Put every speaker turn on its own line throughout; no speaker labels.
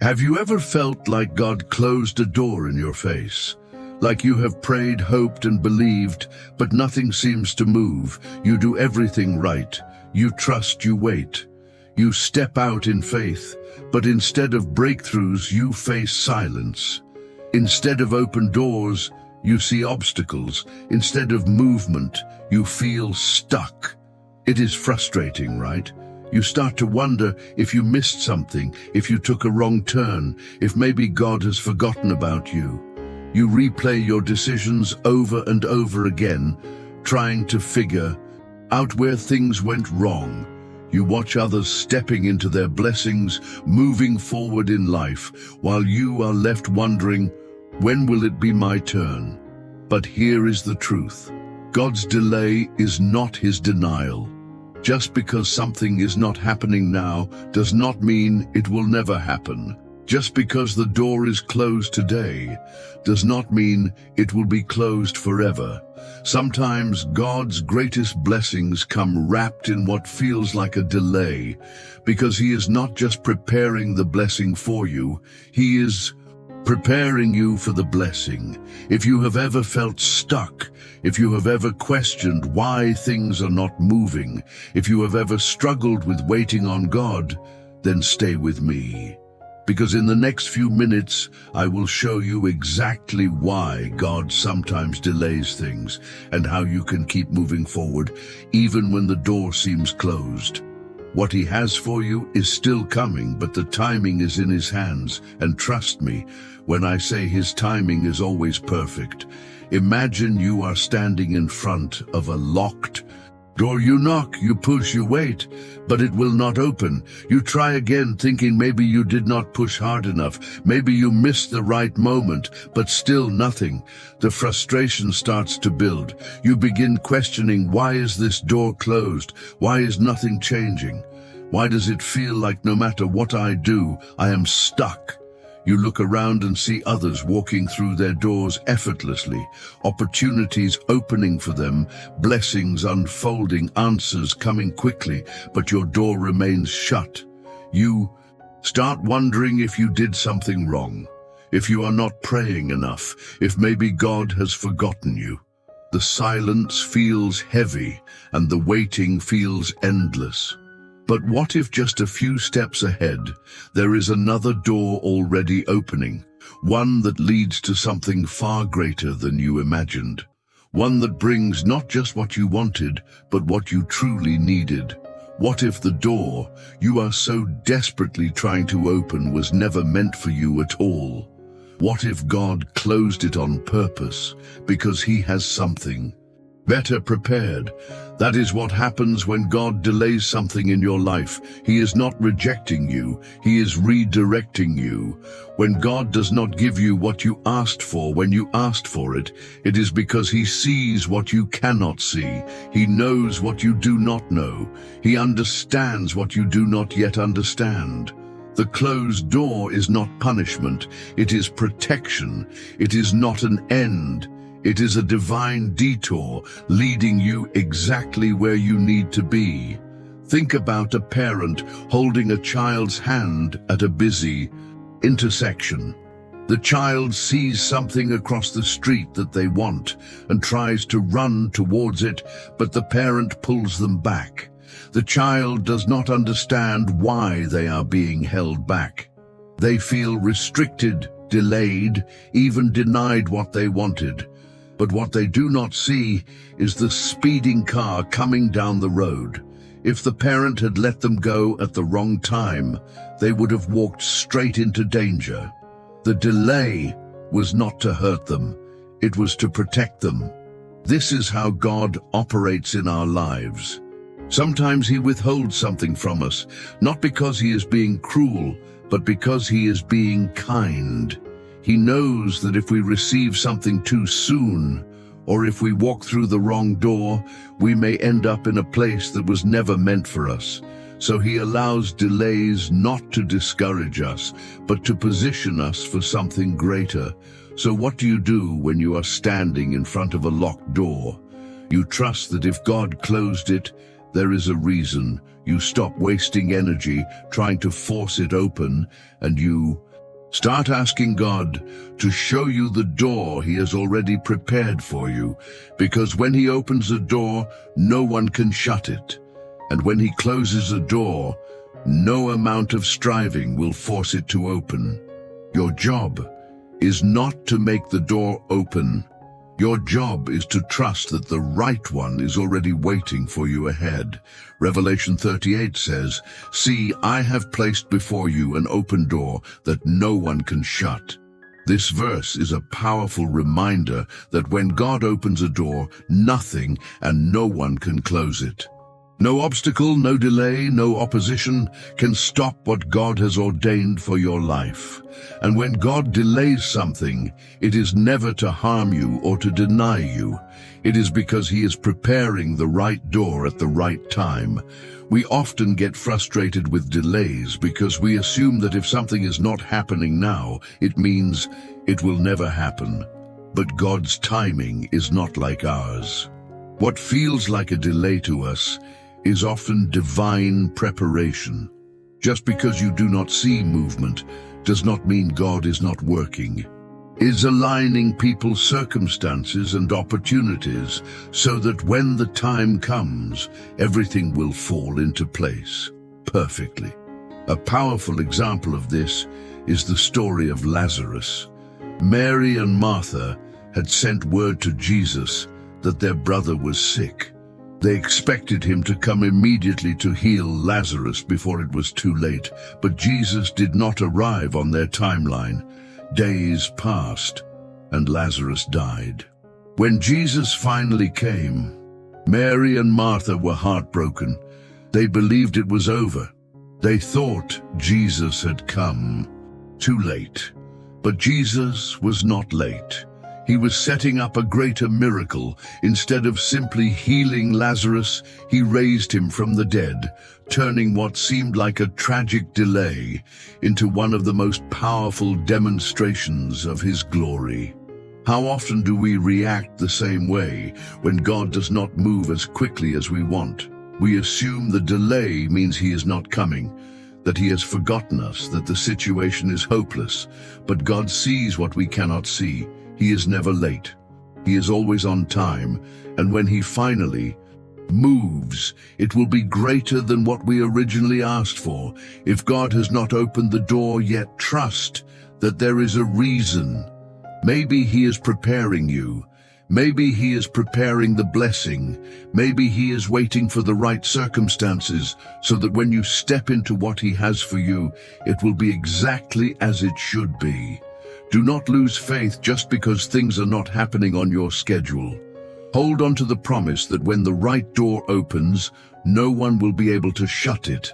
Have you ever felt like God closed a door in your face? Like you have prayed, hoped, and believed, but nothing seems to move. You do everything right. You trust, you wait. You step out in faith, but instead of breakthroughs, you face silence. Instead of open doors, you see obstacles. Instead of movement, you feel stuck. It is frustrating, right? You start to wonder if you missed something, if you took a wrong turn, if maybe God has forgotten about you. You replay your decisions over and over again, trying to figure out where things went wrong. You watch others stepping into their blessings, moving forward in life, while you are left wondering, when will it be my turn? But here is the truth. God's delay is not his denial. Just because something is not happening now does not mean it will never happen. Just because the door is closed today does not mean it will be closed forever. Sometimes God's greatest blessings come wrapped in what feels like a delay, because he is not just preparing the blessing for you, he is preparing you for the blessing. If you have ever felt stuck, if you have ever questioned why things are not moving, if you have ever struggled with waiting on God, then stay with me. Because in the next few minutes, I will show you exactly why God sometimes delays things and how you can keep moving forward even when the door seems closed. What he has for you is still coming, but the timing is in his hands. And trust me, when I say his timing is always perfect. Imagine you are standing in front of a locked door. You knock, you push, you wait, but it will not open. You try again, thinking maybe you did not push hard enough. Maybe you missed the right moment, but still nothing. The frustration starts to build. You begin questioning, why is this door closed? Why is nothing changing? Why does it feel like no matter what I do, I am stuck? You look around and see others walking through their doors effortlessly, opportunities opening for them, blessings unfolding, answers coming quickly, but your door remains shut. You start wondering if you did something wrong, if you are not praying enough, if maybe God has forgotten you. The silence feels heavy and the waiting feels endless. But what if just a few steps ahead, there is another door already opening, one that leads to something far greater than you imagined, one that brings not just what you wanted, but what you truly needed? What if the door you are so desperately trying to open was never meant for you at all? What if God closed it on purpose because he has something better prepared? That is what happens when God delays something in your life. He is not rejecting you, he is redirecting you. When God does not give you what you asked for when you asked for it, it is because he sees what you cannot see. He knows what you do not know. He understands what you do not yet understand. The closed door is not punishment, it is protection. It is not an end. It is a divine detour leading you exactly where you need to be. Think about a parent holding a child's hand at a busy intersection. The child sees something across the street that they want and tries to run towards it, but the parent pulls them back. The child does not understand why they are being held back. They feel restricted, delayed, even denied what they wanted. But what they do not see is the speeding car coming down the road. If the parent had let them go at the wrong time, they would have walked straight into danger. The delay was not to hurt them, it was to protect them. This is how God operates in our lives. Sometimes he withholds something from us, not because he is being cruel, but because he is being kind. He knows that if we receive something too soon, or if we walk through the wrong door, we may end up in a place that was never meant for us. So he allows delays not to discourage us, but to position us for something greater. So what do you do when you are standing in front of a locked door? You trust that if God closed it, there is a reason. You stop wasting energy trying to force it open, and you Start asking God to show you the door He has already prepared for you, because when He opens a door, no one can shut it. And when He closes a door, no amount of striving will force it to open. Your job is not to make the door open. Your job is to trust that the right one is already waiting for you ahead. Revelation 38 says, "See, I have placed before you an open door that no one can shut." This verse is a powerful reminder that when God opens a door, nothing and no one can close it. No obstacle, no delay, no opposition can stop what God has ordained for your life. And when God delays something, it is never to harm you or to deny you. It is because He is preparing the right door at the right time. We often get frustrated with delays because we assume that if something is not happening now, it means it will never happen. But God's timing is not like ours. What feels like a delay to us is often divine preparation. Just because you do not see movement does not mean God is not working. Is aligning people's circumstances and opportunities so that when the time comes, everything will fall into place perfectly. A powerful example of this is the story of Lazarus. Mary and Martha had sent word to Jesus that their brother was sick. They expected Him to come immediately to heal Lazarus before it was too late, but Jesus did not arrive on their timeline. Days passed, and Lazarus died. When Jesus finally came, Mary and Martha were heartbroken. They believed it was over. They thought Jesus had come too late. But Jesus was not late. He was setting up a greater miracle. Instead of simply healing Lazarus, He raised him from the dead, turning what seemed like a tragic delay into one of the most powerful demonstrations of His glory. How often do we react the same way when God does not move as quickly as we want? We assume the delay means He is not coming, that He has forgotten us, that the situation is hopeless. But God sees what we cannot see. He is never late. He is always on time, and when He finally moves, it will be greater than what we originally asked for. If God has not opened the door yet, trust that there is a reason. Maybe He is preparing you. Maybe He is preparing the blessing. Maybe He is waiting for the right circumstances so that when you step into what He has for you, it will be exactly as it should be. Do not lose faith just because things are not happening on your schedule. Hold on to the promise that when the right door opens, no one will be able to shut it.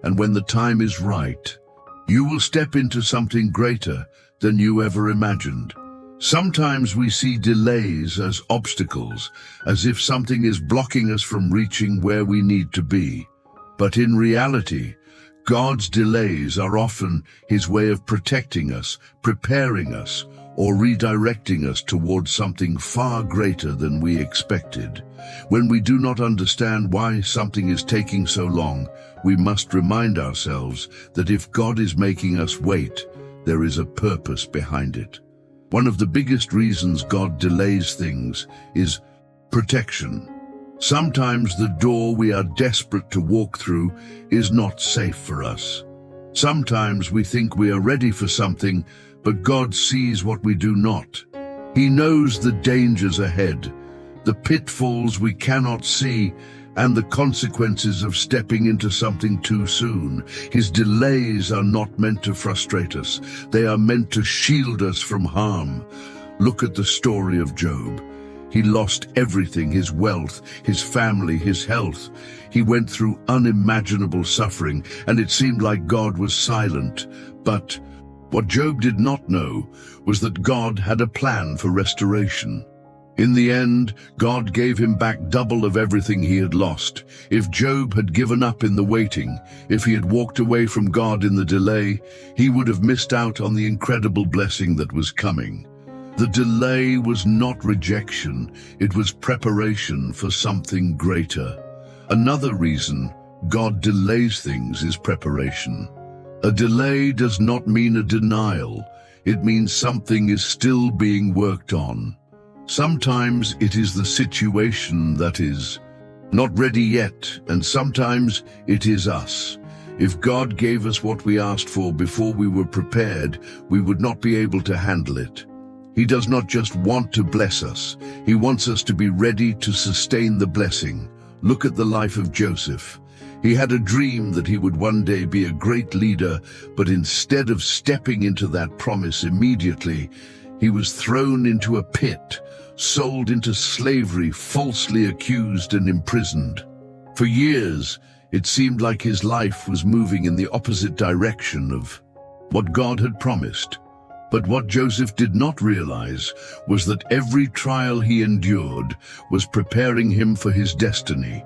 And when the time is right, you will step into something greater than you ever imagined. Sometimes we see delays as obstacles, as if something is blocking us from reaching where we need to be. But in reality, God's delays are often His way of protecting us, preparing us, or redirecting us towards something far greater than we expected. When we do not understand why something is taking so long, we must remind ourselves that if God is making us wait, there is a purpose behind it. One of the biggest reasons God delays things is protection. Sometimes the door we are desperate to walk through is not safe for us. Sometimes we think we are ready for something, but God sees what we do not. He knows the dangers ahead, the pitfalls we cannot see, and the consequences of stepping into something too soon. His delays are not meant to frustrate us. They are meant to shield us from harm. Look at the story of Job. He lost everything, his wealth, his family, his health. He went through unimaginable suffering, and it seemed like God was silent. But what Job did not know was that God had a plan for restoration. In the end, God gave him back double of everything he had lost. If Job had given up in the waiting, if he had walked away from God in the delay, he would have missed out on the incredible blessing that was coming. The delay was not rejection, it was preparation for something greater. Another reason God delays things is preparation. A delay does not mean a denial. It means something is still being worked on. Sometimes it is the situation that is not ready yet, and sometimes it is us. If God gave us what we asked for before we were prepared, we would not be able to handle it. He does not just want to bless us. He wants us to be ready to sustain the blessing. Look at the life of Joseph. He had a dream that he would one day be a great leader, but instead of stepping into that promise immediately, he was thrown into a pit, sold into slavery, falsely accused and imprisoned. For years, it seemed like his life was moving in the opposite direction of what God had promised. But what Joseph did not realize was that every trial he endured was preparing him for his destiny.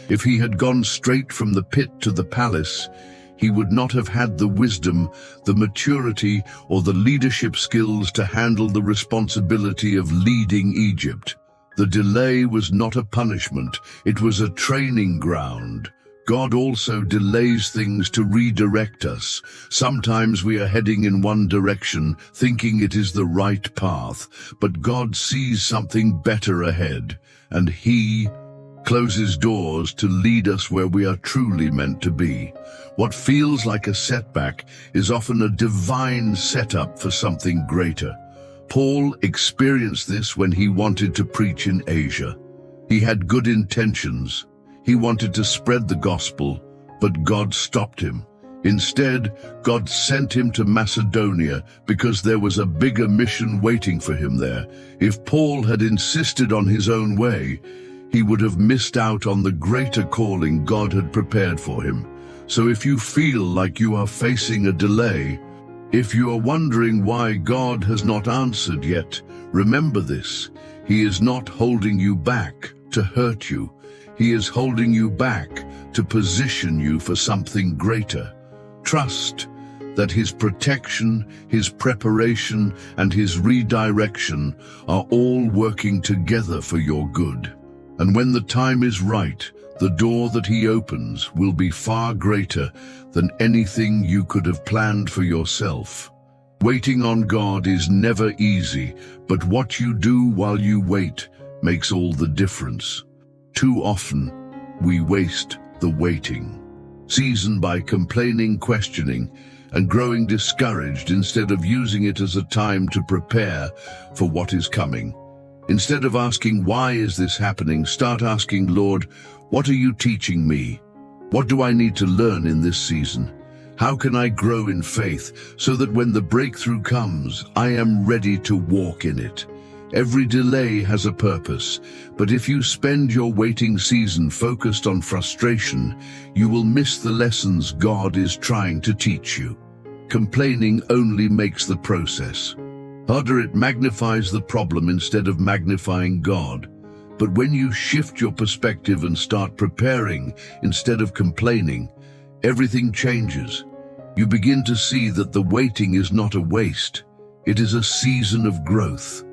If he had gone straight from the pit to the palace, he would not have had the wisdom, the maturity, or the leadership skills to handle the responsibility of leading Egypt. The delay was not a punishment, it was a training ground. God also delays things to redirect us. Sometimes we are heading in one direction, thinking it is the right path, but God sees something better ahead, and He closes doors to lead us where we are truly meant to be. What feels like a setback is often a divine setup for something greater. Paul experienced this when he wanted to preach in Asia. He had good intentions. He wanted to spread the gospel, but God stopped him. Instead, God sent him to Macedonia because there was a bigger mission waiting for him there. If Paul had insisted on his own way, he would have missed out on the greater calling God had prepared for him. So if you feel like you are facing a delay, if you are wondering why God has not answered yet, remember this: He is not holding you back to hurt you. He is holding you back to position you for something greater. Trust that His protection, His preparation, and His redirection are all working together for your good. And when the time is right, the door that He opens will be far greater than anything you could have planned for yourself. Waiting on God is never easy, but what you do while you wait makes all the difference. Too often, we waste the waiting season by complaining, questioning, and growing discouraged instead of using it as a time to prepare for what is coming. Instead of asking, "Why is this happening?" start asking, "Lord, what are you teaching me? What do I need to learn in this season? How can I grow in faith so that when the breakthrough comes, I am ready to walk in it?" Every delay has a purpose, but if you spend your waiting season focused on frustration, you will miss the lessons God is trying to teach you. Complaining only makes the process harder. It magnifies the problem instead of magnifying God. But when you shift your perspective and start preparing instead of complaining, everything changes. You begin to see that the waiting is not a waste. It is a season of growth.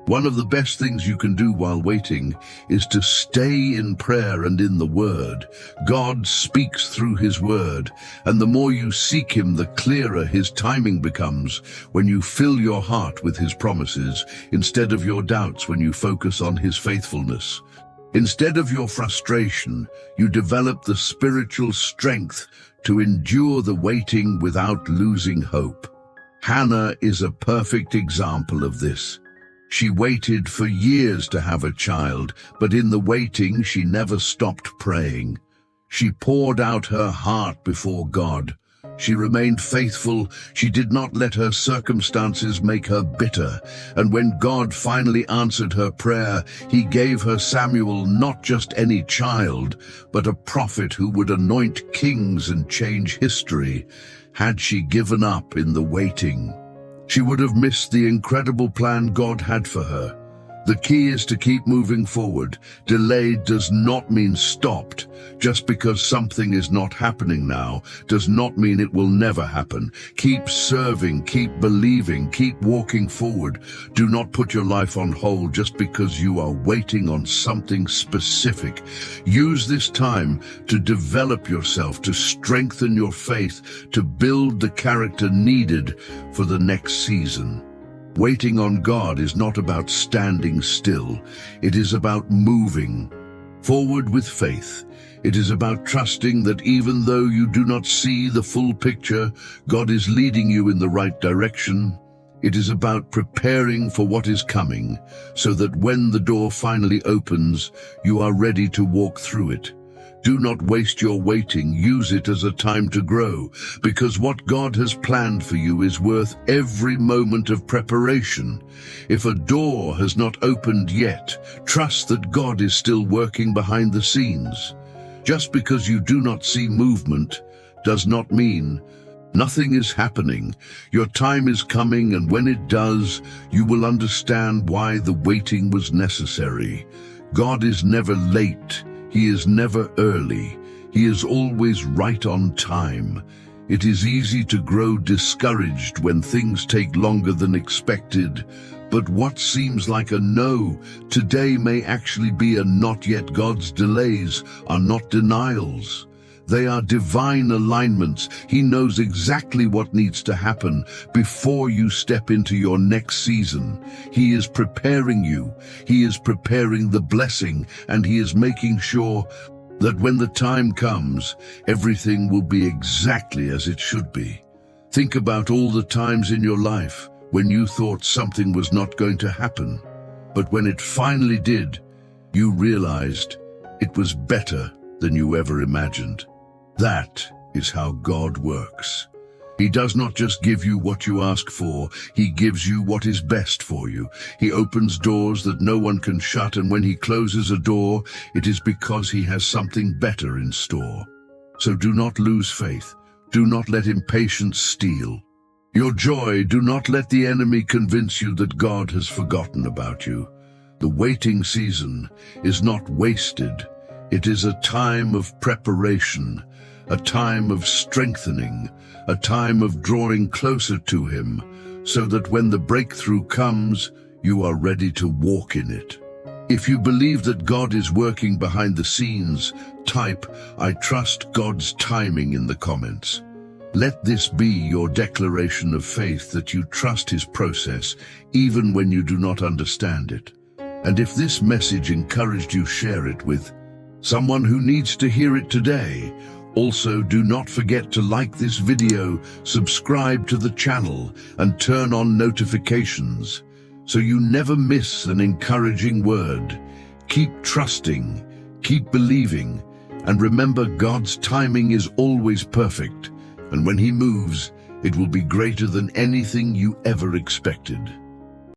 One of the best things you can do while waiting is to stay in prayer and in the Word. God speaks through His Word, and the more you seek Him, the clearer His timing becomes when you fill your heart with His promises instead of your doubts, when you focus on His faithfulness. Instead of your frustration, you develop the spiritual strength to endure the waiting without losing hope. Hannah is a perfect example of this. She waited for years to have a child, but in the waiting she never stopped praying. She poured out her heart before God. She remained faithful. She did not let her circumstances make her bitter. And when God finally answered her prayer, He gave her Samuel, not just any child, but a prophet who would anoint kings and change history. Had she given up in the waiting, she would have missed the incredible plan God had for her. The key is to keep moving forward. Delayed does not mean stopped. Just because something is not happening now does not mean it will never happen. Keep serving, keep believing, keep walking forward. Do not put your life on hold just because you are waiting on something specific. Use this time to develop yourself, to strengthen your faith, to build the character needed for the next season. Waiting on God is not about standing still. It is about moving forward with faith. It is about trusting that even though you do not see the full picture, God is leading you in the right direction. It is about preparing for what is coming, so that when the door finally opens, you are ready to walk through it. Do not waste your waiting. Use it as a time to grow, because what God has planned for you is worth every moment of preparation. If a door has not opened yet, trust that God is still working behind the scenes. Just because you do not see movement does not mean nothing is happening. Your time is coming, and when it does, you will understand why the waiting was necessary. God is never late. He is never early. He is always right on time. It is easy to grow discouraged when things take longer than expected. But what seems like a no today may actually be a not yet. God's delays are not denials. They are divine alignments. He knows exactly what needs to happen before you step into your next season. He is preparing you. He is preparing the blessing, and He is making sure that when the time comes, everything will be exactly as it should be. Think about all the times in your life when you thought something was not going to happen, but when it finally did, you realized it was better than you ever imagined. That is how God works. He does not just give you what you ask for, He gives you what is best for you. He opens doors that no one can shut, and when He closes a door, it is because He has something better in store. So do not lose faith. Do not let impatience steal your joy. Do not let the enemy convince you that God has forgotten about you. The waiting season is not wasted. It is a time of preparation, a time of strengthening, a time of drawing closer to Him, so that when the breakthrough comes, you are ready to walk in it. If you believe that God is working behind the scenes, type, "I trust God's timing" in the comments. Let this be your declaration of faith, that you trust His process, even when you do not understand it. And if this message encouraged you, share it with someone who needs to hear it today. Also, do not forget to like this video, subscribe to the channel, and turn on notifications so you never miss an encouraging word. Keep trusting, keep believing, and remember, God's timing is always perfect, and when He moves, it will be greater than anything you ever expected.